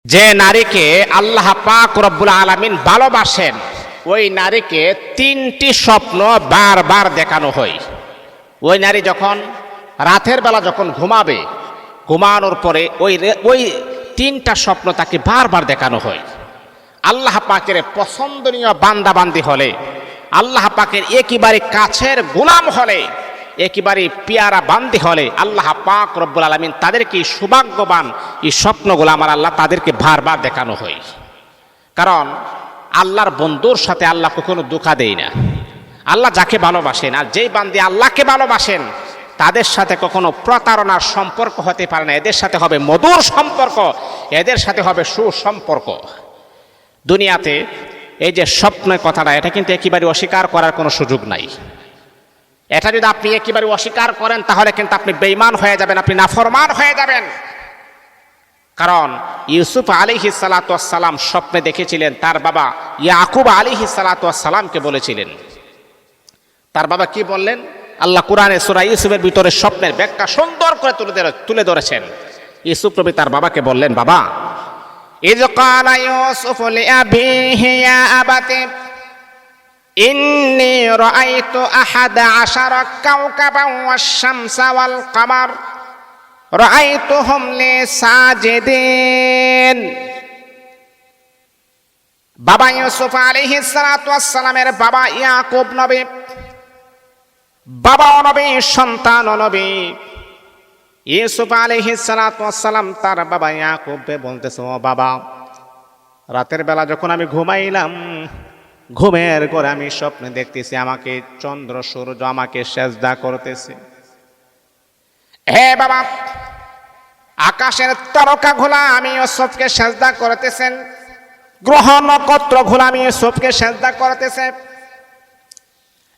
যে নারীকে আল্লাহ পাক রব্বুল আলামিন ভালোবাসেন ওই নারীকে তিনটি স্বপ্ন বারবার দেখানো হয়। ওই নারী যখন রাতের বেলা যখন ঘুমাবে, ঘুমানোর পরে ওই তিনটা স্বপ্ন তাকে বারবার দেখানো হয়। আল্লাহ পাকের পছন্দনীয় বান্দাবান্দি হলে, আল্লাহ পাকের একেবারে কাছের গোলাম হলে, একেবারে পিয়ারা বান্দি হলে আল্লাহ পাক রব্বুল আলামিন তাদেরকে সৌভাগ্যবান এই স্বপ্নগুলো আমার আল্লাহ তাদেরকে বারবার দেখানো হয়। কারণ আল্লাহর বন্ধুর সাথে আল্লাহ কখনো ধোঁকা দেয় না। আল্লাহ যাকে ভালোবাসেন আর যেই বান্দি আল্লাহকে ভালোবাসেন তাদের সাথে কখনো প্রতারণার সম্পর্ক হতে পারে না। এদের সাথে হবে মধুর সম্পর্ক, এদের সাথে হবে সুসম্পর্ক। দুনিয়াতে এই যে স্বপ্নের কথাটা, এটা কিন্তু একেবারে অস্বীকার করার কোনো সুযোগ নাই। এটা যদি আপনি একেবারে অস্বীকার করেন তাহলে কিন্তু আপনি বেঈমান হয়ে যাবেন, আপনি নাফরমান হয়ে যাবেন। কারণ ইউসুফ আলাইহিস সালাতু ওয়াস সালাম স্বপ্নে দেখেছিলেন, তার বাবা ইয়াকুব আলাইহিস সালাতু ওয়াস সালামকে বলেছিলেন। তার বাবা কি বললেন? আল্লাহ কোরআনে সূরা ইউসুফের ভিতরে স্বপ্নের ব্যাখ্যা সুন্দর করে তুলে ধরেছেন। ইউসুফ নবী তার বাবাকে বললেন, বাবা, ইয ক্বালা ইউসুফ লিআবিহি ইয়া আবাতি ইন্নী রাআইতু আহাদা আশারা কাওকাবান ওয়াশ-শামসা ওয়াল কামার রাআইতুহুম লি সাজিদিন। বাবা ইউসুফ আলাইহিস সালাতু ওয়াস সালামের বাবা ইয়াকুব নবী, বাবা নবী, সন্তান নবী। ইউসুফ আলাইহিস সালাতু ওয়াস সালাম তার বাবা ইয়াকুবকে বলতেছে, ও বাবা, রাতের বেলা যখন আমি ঘুমাইলাম, ঘুমের ঘরে আমি স্বপ্নে দেখতেছি আমাকে চন্দ্র সূর্য আমাকে সেজদা করতেছে। হে বাবা, আকাশের তারকা ঘোলা আমি ইউসুফকে সেজদা করতেছেন, গ্রহ নক্ষত্র ঘোলা আমি ইউসুফকে সেজদা করতেছে।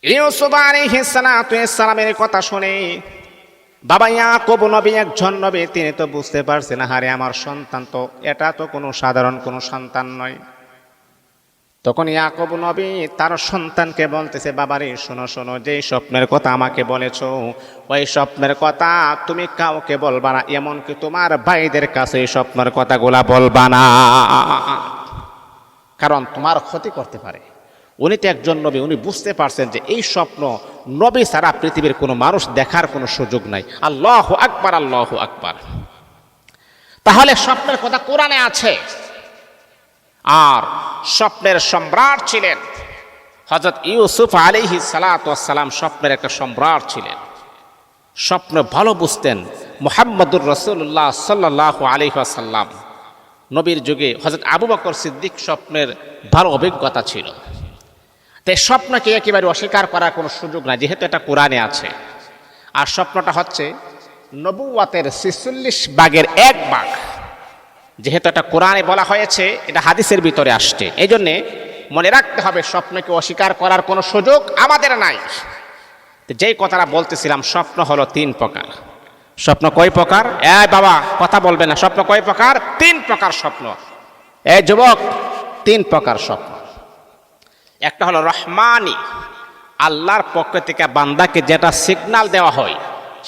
ইউসুফ আলাইহিস সালাতু ওয়াস সালামের কথা শুনে বাবা ইয়াকুব নবী একজন নবী, তিনি তো বুঝতে পারছেন, আরে আমার সন্তান তো, এটা তো কোনো সাধারণ কোনো সন্তান নয়। তখন ইয়াকুব নবী তার সন্তানকে বলতেছে, বাবারে শোনো শোনো, যে স্বপ্নের কথা আমাকে বলেছো ওই স্বপ্নের কথা তুমি কাউকে বলবা না, এমনকি তোমার ভাইদের কাছে এই স্বপ্নের কথাগুলা বলবা না, কারণ তোমার ক্ষতি করতে পারে। উনি তো একজন নবী, উনি বুঝতে পারছেন যে এই স্বপ্ন নবী ছাড়া পৃথিবীর কোনো মানুষ দেখার কোনো সুযোগ নাই। আল্লাহু আকবার, আল্লাহু আকবার। তাহলে স্বপ্নের কথা কোরআনে আছে। আর স্বপ্নের সম্রাট ছিলেন হযরত ইউসুফ আলাইহিস সালাতু ওয়াস সালাম, স্বপ্নের একটা সম্রাট ছিলেন। স্বপ্ন ভালো বুঝতেন মুহাম্মদুর রাসূলুল্লাহ সাল্লাল্লাহু আলাইহি ওয়াসাল্লাম। নবীর যুগে হযরত আবু বকর সিদ্দিক স্বপ্নের ভালো অভিজ্ঞতা ছিল। তাই স্বপ্নকে একেবারে অস্বীকার করার কোনো সুযোগ নাই, যেহেতু এটা কোরআনে আছে। আর স্বপ্নটা হচ্ছে নবুওয়াতের ৪৬ ভাগের ১ ভাগ। যেহেতু এটা কোরআনে বলা হয়েছে, এটা হাদিসের ভিতরে আসছে, এই জন্যে মনে রাখতে হবে স্বপ্নকে অস্বীকার করার কোনো সুযোগ আমাদের নাই। যেই কথাটা বলতেছিলাম, স্বপ্ন হলো ৩ প্রকার। স্বপ্ন কয় প্রকার? বাবা কথা বলবে না। স্বপ্ন কয় প্রকার? ৩ প্রকার স্বপ্ন। যুবক, ৩ প্রকার স্বপ্ন। একটা হলো রহমানি, আল্লাহর পক্ষ থেকে বান্দাকে যেটা সিগন্যাল দেওয়া হয়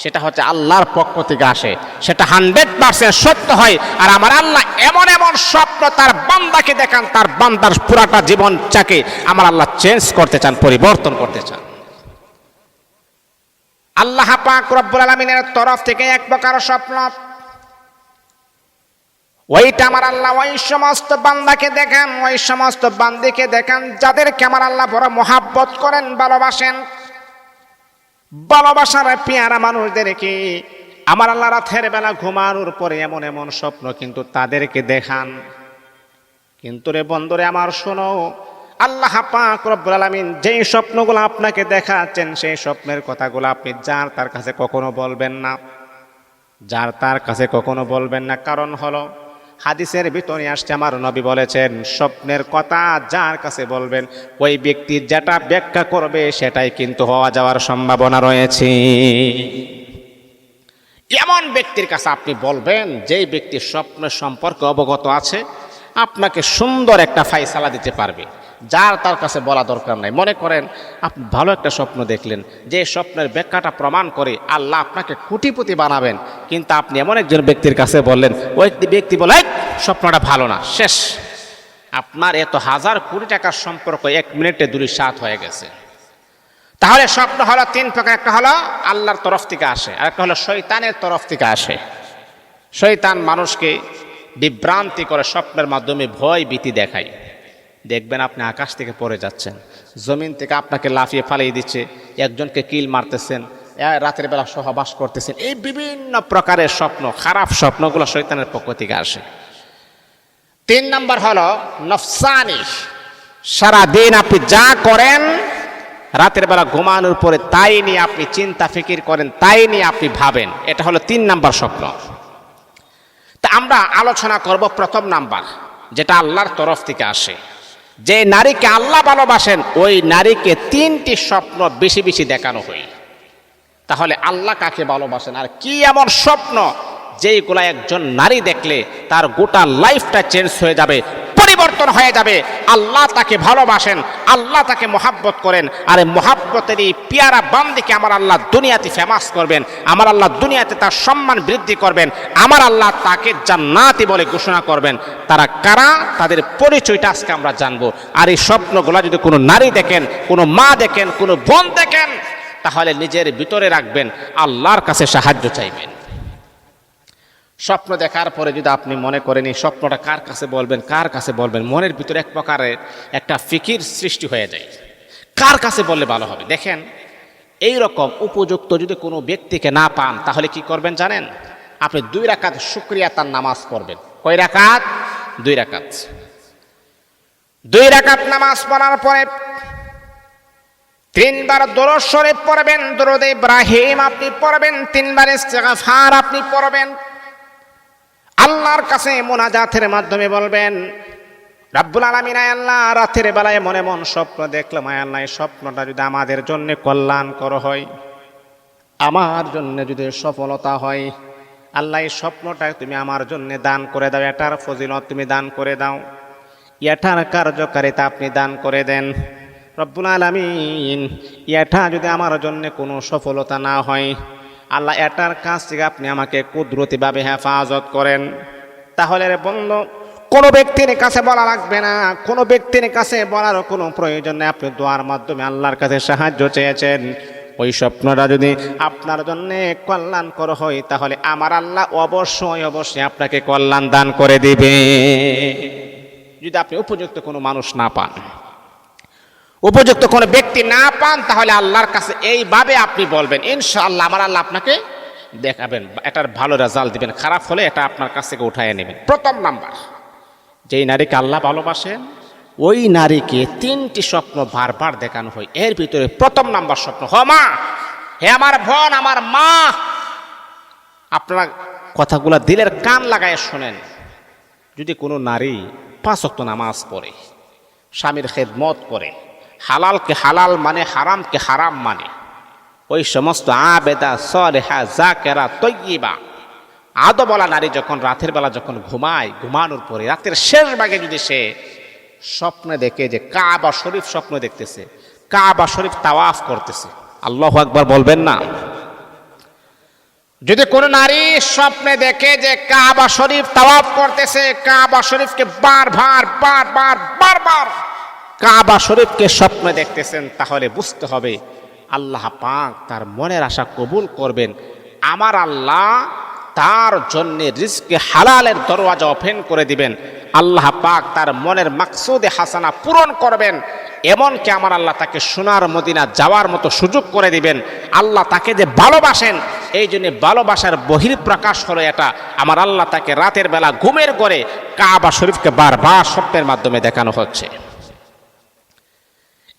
সেটা হচ্ছে আল্লাহর পক্ষ থেকে আসে, সেটা 100% সত্য হয়। আর আমার আল্লাহ এমন এমন স্বপ্ন তার বান্দাকে দেখান, তার বান্দার পুরাটা জীবনটাকে আমার আল্লাহ চেঞ্জ করতে চান, পরিবর্তন করতে চান। আল্লাহ পাক রব্বুল আলামিনের তরফ থেকে এক প্রকার স্বপ্ন, ওইটা আমার আল্লাহ ওই সমস্ত বান্দাকে দেখান, ওই সমস্ত বান্দিকে দেখান যাদেরকে আমার আল্লাহ বড় মহাব্বত করেন, ভালোবাসেন। ভালোবাসার পেয়ারা মানুষদেরকে আমার আল্লাহ রাতের বেলা ঘুমানোর পরে এমন এমন স্বপ্ন কিন্তু তাদেরকে দেখান। কিন্তু রে বন্ধুরে আমার, শোনো, আল্লাহ পাক রব্বুল আলামিন যেই স্বপ্নগুলো আপনাকে দেখাচ্ছেন সেই স্বপ্নের কথাগুলো আপনি যার তার কাছে কখনো বলবেন না, যার তার কাছে কখনো বলবেন না। কারণ হলো হাদিসের ভিতরে আসছে, আমার নবী বলেছেন, স্বপ্নের কথা যার কাছে বলবেন ওই ব্যক্তি যেটা ব্যাখ্যা করবে সেটাই কিন্তু হওয়া যাওয়ার সম্ভাবনা রয়েছে। এমন ব্যক্তির কাছে আপনি বলবেন যেই ব্যক্তির স্বপ্নের সম্পর্কে অবগত আছে, আপনাকে সুন্দর একটা ফায়সালা দিতে পারবে। যার তার কাছে বলা দরকার নাই। মনে করেন আপনি ভালো একটা স্বপ্ন দেখলেন, যে স্বপ্নের ব্যাখ্যাটা প্রমাণ করে আল্লাহ আপনাকে কোটিপতি বানাবেন, কিন্তু আপনি এমন একজন ব্যক্তির কাছে বললেন, ওই ব্যক্তি বলে স্বপ্নটা ভালো না, শেষ। আপনার এত হাজার কোটি টাকার সম্পর্ক 1 মিনিটে 2 হয়ে গেছে। তাহলে স্বপ্ন হলো 3 প্রকার। একটা হলো আল্লাহর তরফ থেকে আসে, আর একটা হলো শয়তানের তরফ থেকে আসে। শয়তান মানুষকে বিভ্রান্তি করে, স্বপ্নের মাধ্যমে ভয় ভীতি দেখায়। দেখবেন আপনি আকাশ থেকে পড়ে যাচ্ছেন, জমিন থেকে আপনাকে লাফিয়ে ফালিয়ে দিচ্ছে, একজনকে কিল মারতেছেন, রাতের বেলা সহবাস করতেছেন। এই বিভিন্ন প্রকারের স্বপ্ন, খারাপ স্বপ্নগুলো শয়তানের পক্ষ থেকে আসে। 3 নাম্বার হলো নফসানি। সারাদিন আপনি যা করেন, রাতের বেলা ঘুমানোর পরে তাই নিয়ে আপনি চিন্তা ফিকির করেন, তাই নিয়ে আপনি ভাবেন। এটা হলো 3 নাম্বার স্বপ্ন। তা আমরা আলোচনা করব প্রথম নাম্বার, যেটা আল্লাহর তরফ থেকে আসে। যে নারীকে আল্লাহ ভালোবাসেন, ওই নারীকে 3টি স্বপ্ন বেশি বেশি দেখানো হয়। তাহলে আল্লাহ কাকে ভালোবাসেন, আর কি এমন স্বপ্ন যেইগুলা একজন নারী দেখলে তার গোটা লাইফটা চেঞ্জ হয়ে যাবে, পরিবর্তন হয়ে যাবে। আল্লাহ তাকে ভালোবাসেন, আল্লাহ তাকে মহাব্বত করেন, আর এই মহাব্বতের এই পিয়ারা বান্দিকে আমার আল্লাহ দুনিয়াতে ফেমাস করবেন, আমার আল্লাহ দুনিয়াতে তার সম্মান বৃদ্ধি করবেন, আমার আল্লাহ তাকে জান্নাতি বলে ঘোষণা করবেন। তারা কারা, তাদের পরিচয়টা আজকে আমরা জানবো। আর এই স্বপ্নগুলা যদি কোনো নারী দেখেন, কোনো মা দেখেন, কোনো বোন দেখেন, তাহলে নিজের ভিতরে রাখবেন, আল্লাহর কাছে সাহায্য চাইবেন। স্বপ্ন দেখার পরে যদি আপনি মনে করেন এই স্বপ্নটা কার কাছে বলবেন, কার কাছে বলবেন, মনের ভিতরে এক প্রকারের একটা ফিকির সৃষ্টি হয়ে যায়, কার কাছে বললে ভালো হবে। দেখেন, এই রকম উপযুক্ত যদি কোনো ব্যক্তিকে না পান, তাহলে কি করবেন জানেন? আপনি 2 রাকাত শুকরিয়া তার নামাজ পড়বেন। কয় রাকাত? 2 রাকাত। 2 রাকাত নামাজ পড়ার পরে 3 বার দরুদ শরীফ পড়বেন, দরুদ ইব্রাহিম আপনি পড়বেন, 3 বার ইস্তিগফার আপনি পড়বেন। আল্লাহর কাছে মোনাজাতের মাধ্যমে বলবেন, রাব্বুল আলামিন, আয় আল্লাহ, রাতের বেলায় মনে মন স্বপ্ন দেখলাম, আয় আল্লাহ, এই স্বপ্নটা যদি আমাদের জন্য কল্যাণকর হয়, আমার জন্য যদি সফলতা হয়, আল্লাহ এই স্বপ্নটা তুমি আমার জন্য দান করে দাও, এটার ফজিলত তুমি দান করে দাও, এটার কার্যকারিতা আপনি দান করে দেন। রব্বুল আলামিন, এটা যদি আমার জন্য কোনো সফলতা না হয়, আল্লাহ এটার কাছ থেকে আপনি আমাকে কুদরতিভাবে হেফাজত করেন। তাহলে রে বন্ধু, কোনো ব্যক্তির কাছে বলা লাগবে না, কোনো ব্যক্তির কাছে বলারও কোনো প্রয়োজন নেই। আপনি দোয়ার মাধ্যমে আল্লাহর কাছে সাহায্য চেয়েছেন, ওই স্বপ্নটা যদি আপনার জন্য কল্যাণকর হয়, তাহলে আমার আল্লাহ অবশ্যই অবশ্যই আপনাকে কল্যাণ দান করে দিবে। যদি আপনি উপযুক্ত কোনো মানুষ না পান, উপযুক্ত কোনো ব্যক্তি না পান, তাহলে আল্লাহর কাছে এইভাবে আপনি বলবেন, ইনশাআল্লাহ আমার আল্লাহ আপনাকে দেখাবেন, এটার ভালো রেজাল্ট দিবেন, খারাপ হলে এটা আপনার কাছ থেকে উঠায় নেবেন। প্রথম নাম্বার, যেই নারীকে আল্লাহ ভালোবাসেন, ওই নারীকে 3টি স্বপ্ন বারবার দেখানো হয়। এর ভিতরে প্রথম নাম্বার স্বপ্ন, হ মা, হে আমার বোন, আমার মা, আপনারা কথাগুলা দিলের কান লাগায় শোনেন। যদি কোনো নারী 5 ওয়াক্ত নামাজ পড়ে, স্বামীর খেদমত করে, হালালকে হালাল মানে, হারামকে হারাম মানে, ওই সমস্ত আবেদা সলেহা জাকেরা তৈয়িবা আদবলা নারী যখন রাতের বেলা যখন ঘুমায়, ঘুমানোর পরে রাতের শেষ ভাগে যদি সে স্বপ্নে দেখে যে কাবা শরীফ স্বপ্ন দেখতেছে, কাবা শরীফ তাওয়াফ করতেছে, আল্লাহু আকবার বলবেন না? যদি কোনো নারী স্বপ্নে দেখে যে কাবা শরীফ তাওয়াফ করতেছে, কাবা শরীফকে বারবার বারবার বারবার কাবা শরীফকে স্বপ্নে দেখতেছেন, তাহলে বুঝতে হবে আল্লাহ পাক তার মনের আশা কবুল করবেন। আমার আল্লাহ তার জন্য রিজকে হালালের দরওয়াজা ওপেন করে দিবেন। আল্লাহ পাক তার মনের মাকসুদে হাসানা পূরণ করবেন। এমনকি আমার আল্লাহ তাকে সোনার মদিনা যাওয়ার মতো সুযোগ করে দিবেন। আল্লাহ তাকে যে ভালোবাসেন, এই জন্য ভালোবাসার বহিঃপ্রকাশ হলো এটা। আমার আল্লাহ তাকে রাতের বেলা ঘুমের ঘরে কাবা শরীফকে বারবার স্বপ্নের মাধ্যমে দেখানো হচ্ছে।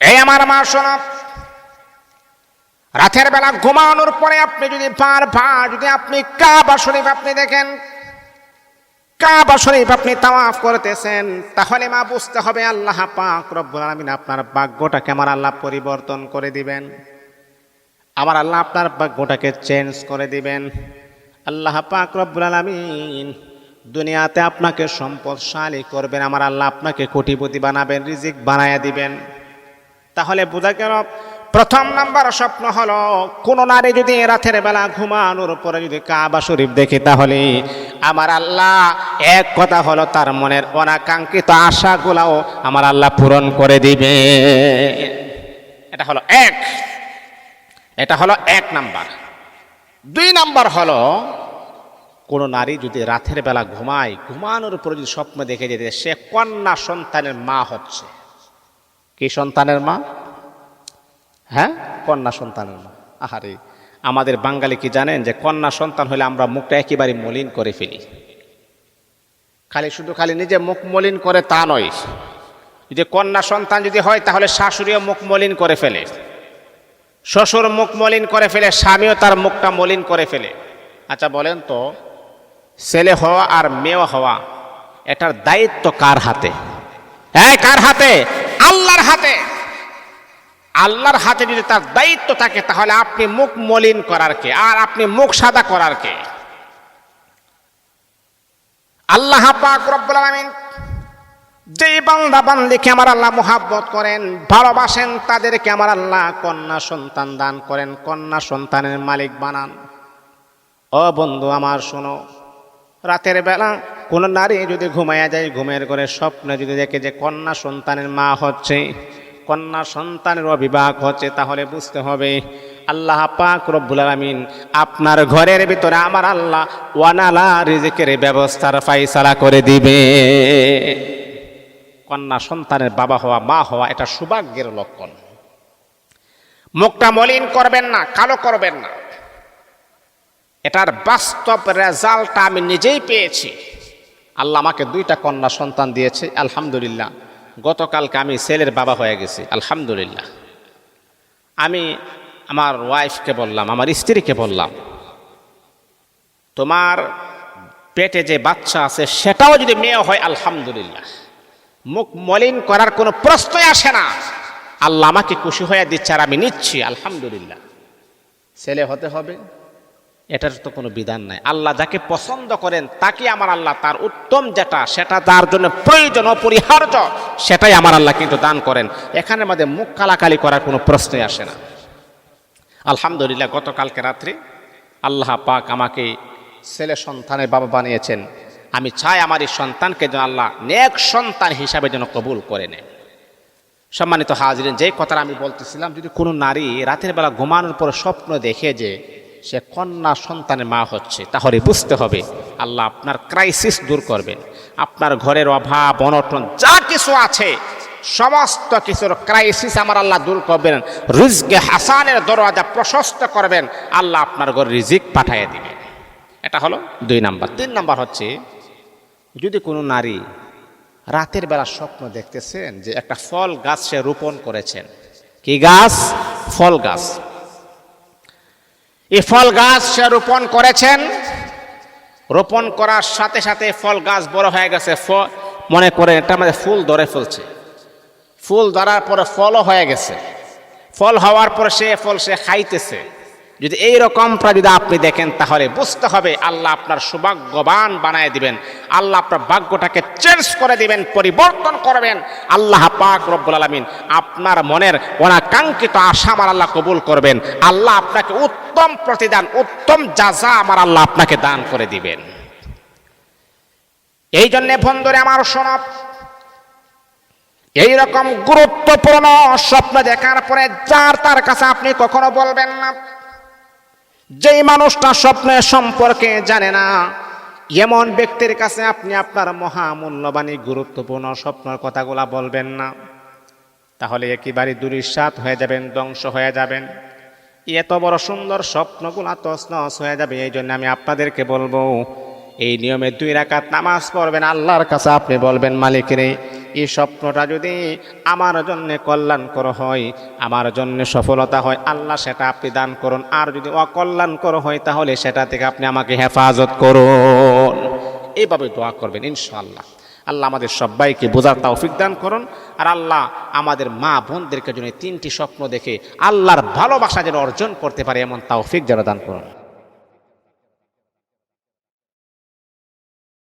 এই আমার মা শোনো, রাতের বেলা ঘুমানোর পরে আপনি যদি বারবার যদি আপনি কাবা শরীফ আপনি দেখেন, কাবা শরীফ আপনি তাওয়াফ করতেছেন, তাহলে মা বুঝতে হবে আল্লাহ পাক রব্বুল আলামিন আপনার ভাগ্যটাকে আমার আল্লাহ পরিবর্তন করে দিবেন। আমার আল্লাহ আপনার ভাগ্যটাকে চেঞ্জ করে দিবেন। আল্লাহ পাক রব্বুল আলামিন দুনিয়াতে আপনাকে সম্পদশালী করবেন, আমার আল্লাহ আপনাকে কোটিপতি বানাবেন, রিজিক বানায়া দিবেন। তাহলে বোঝা গেল প্রথম নাম্বার স্বপ্ন হলো কোন নারী যদি রাতের বেলা ঘুমানোর পরে যদি কাবা শরীফ দেখে, তাহলে আমার আল্লাহ এক কথা হলো তার মনের অনাকাঙ্ক্ষিত আশাগুলাও আমার আল্লাহ পূরণ করে দিবে। এটা হলো এক নাম্বার। 2 নাম্বার হলো কোন নারী যদি রাতের বেলা ঘুমায়, ঘুমানোর উপরে যদি স্বপ্ন দেখে যেতে সে কন্যা সন্তানের মা হচ্ছে। কি সন্তানের মা? হ্যাঁ, কন্যা সন্তানের মা। আহারে, আমাদের বাঙালি কি জানেন যে কন্যা সন্তান হলে আমরা মুখটা একেবারে মলিন করে ফেলি। শুধু নিজে মুখ মলিন করে তা নয়, যদি কন্যা সন্তান যদি হয় তাহলে শাশুড়িও মুখ মলিন করে ফেলে, শ্বশুর মুখ মলিন করে ফেলে, স্বামীও তার মুখটা মলিন করে ফেলে। আচ্ছা বলেন তো, ছেলে হওয়া আর মেয়ে হওয়া এটার দায়িত্ব কার হাতে? হ্যাঁ, কার হাতে? আল্লাহর হাতে। আল্লাহর হাতে যদি তার দায়িত্ব থাকে, তাহলে আপনি মুখ মলিন করার কে আর আপনি মুখ সাদা করার কে? আল্লাহ পাক রব্বুল আলামিন যেই বান্দা বান্দিকে আমার আল্লাহ মুহাব্বত করেন, ভালোবাসেন, তাদেরকে আমার আল্লাহ কন্যা সন্তান দান করেন, কন্যা সন্তানের মালিক বানান। ও বন্ধু আমার শোনো, রাতের বেলা কোন নারী যদি ঘুমায়া যায়, ঘুমের ঘরে স্বপ্নে যদি দেখে যে কন্যা সন্তানের মা হচ্ছে, কন্যা সন্তানের অভিভাবক হচ্ছে, তাহলে বুঝতে হবে আল্লাহ পাক রব্বুল আলামিন আপনার ঘরের ভিতরে আমার আল্লাহ ওয়ানালা রিজিকের ব্যবস্থার ফায়সালা করে দিবে। কন্যা সন্তানের বাবা হওয়া, মা হওয়া এটা সৌভাগ্যের লক্ষণ। মুখটা মলিন করবেন না, কালো করবেন না। এটার বাস্তব রেজাল্টটা আমি নিজেই পেয়েছি। আল্লাহ আমাকে 2টা কন্যা সন্তান দিয়েছে, আলহামদুলিল্লাহ। গতকালকে আমি ছেলের বাবা হয়ে গেছি, আলহামদুলিল্লাহ। আমি আমার ওয়াইফকে বললাম, আমার স্ত্রীকে বললাম, তোমার পেটে যে বাচ্চা আছে সেটাও যদি মেয়ে হয় আলহামদুলিল্লাহ। মুখ মলিন করার কোনো প্রশ্নই আসে না। আল্লাহ আমাকে খুশি হয়ে দিচ্ছে আর আমি নিচ্ছি, আলহামদুলিল্লাহ। ছেলে হতে হবে এটার তো কোনো বিধান নাই। আল্লাহ যাকে পছন্দ করেন তাকে আমার আল্লাহ তার উত্তম যেটা, সেটা যার জন্য প্রয়োজন অপরিহার্য, সেটাই আমার আল্লাহ কিন্তু দান করেন। এখানে আমাদের মুখ কালাকালি করার কোনো প্রশ্নই আসে না। আলহামদুলিল্লাহ, গতকালকে রাত্রে আল্লাহ পাক আমাকে ছেলে সন্তানের বাবা বানিয়েছেন। আমি চাই আমার এই সন্তানকে যেন আল্লাহ নেক সন্তান হিসাবে যেন কবুল করে নেন। সম্মানিত হাজিরিন, যে কথাটা আমি বলতেছিলাম, যদি কোনো নারী রাতের বেলা ঘুমানোর পর স্বপ্ন দেখে যে সে কন্যা সন্তানের মা হচ্ছে, তাহলে বুঝতে হবে আল্লাহ আপনার ক্রাইসিস দূর করবেন। আপনার ঘরের অভাব অনটন যা কিছু আছে সমস্ত কিছুর ক্রাইসিস আমার আল্লাহ দূর করবেন। রিজকে হাসানের দরওয়াজা প্রশস্ত করবেন, আল্লাহ আপনার ঘরে রিজিক পাঠিয়ে দিবেন। এটা হলো 2 নাম্বার। 3 নাম্বার হচ্ছে, যদি কোনো নারী রাতের বেলা স্বপ্ন দেখতেছেন যে একটা ফল গাছ সে রোপণ করেছেন। কি গাছ? ফল গাছ। এই ফল গাছ সে রোপণ করেছেন, রোপণ করার সাথে সাথে ফল গাছ বড় হয়ে গেছে, মনে করে এটা আমাদের ফুল ধরে ফেলছে, ফুল ধরার পরে ফলও হয়ে গেছে, ফল হওয়ার পরে সে ফল সে খাইতেছে। যদি এই রকমটা যদি আপনি দেখেন, তাহলে বুঝতে হবে আল্লাহ আপনার সৌভাগ্যবান বানায় দিবেন, আল্লাহ আপনার ভাগ্যটাকে চেঞ্জ করে দিবেন, পরিবর্তন করবেন। আল্লাহ পাক রব্বুল আলামিন আপনার মনের অনাকাঙ্ক্ষিত আশা আমার আল্লাহ কবুল করবেন। আল্লাহ আপনাকে উত্তম প্রতিদান, উত্তম জাযা আমার আল্লাহ আপনাকে দান করে দিবেন। এই জন্যে বন্ধুরে আমার শোনো, এইরকম গুরুত্বপূর্ণ স্বপ্ন দেখার পরে যার তার কাছে আপনি কখনো বলবেন না। যেই মানুষটা স্বপ্নের সম্পর্কে জানে না, এমন ব্যক্তির কাছে আপনি আপনার মহামূল্যবানী গুরুত্বপূর্ণ স্বপ্নের কথাগুলা বলবেন না। তাহলে একেবারে দুরিশ্বাত হয়ে যাবেন, ধ্বংস হয়ে যাবেন। এত বড় সুন্দর স্বপ্নগুলা তছনছ হয়ে যাবে। এই জন্য আমি আপনাদেরকে বলবো, এই নিয়মে 2 রাকাত নামাজ পড়বেন, আল্লাহর কাছে আপনি বলবেন, মালিক রে, এই স্বপ্নটা যদি আমার জন্য কল্যাণকর হয়, আমার জন্য সফলতা হয়, আল্লাহ সেটা আপনি দান করুন। আর যদি অকল্যাণকর হয়, তাহলে সেটা থেকে আপনি আমাকে হেফাজত করুন। এইভাবে দোয়া করবেন ইনশাআল্লাহ। আল্লাহ আমাদের সবাইকে বোঝার তৌফিক দান করুন। আর আল্লাহ আমাদের মা বোনদেরকে যেন 3টি স্বপ্ন দেখে আল্লাহর ভালোবাসা যেন অর্জন করতে পারে, এমন তৌফিক যেন দান করুন।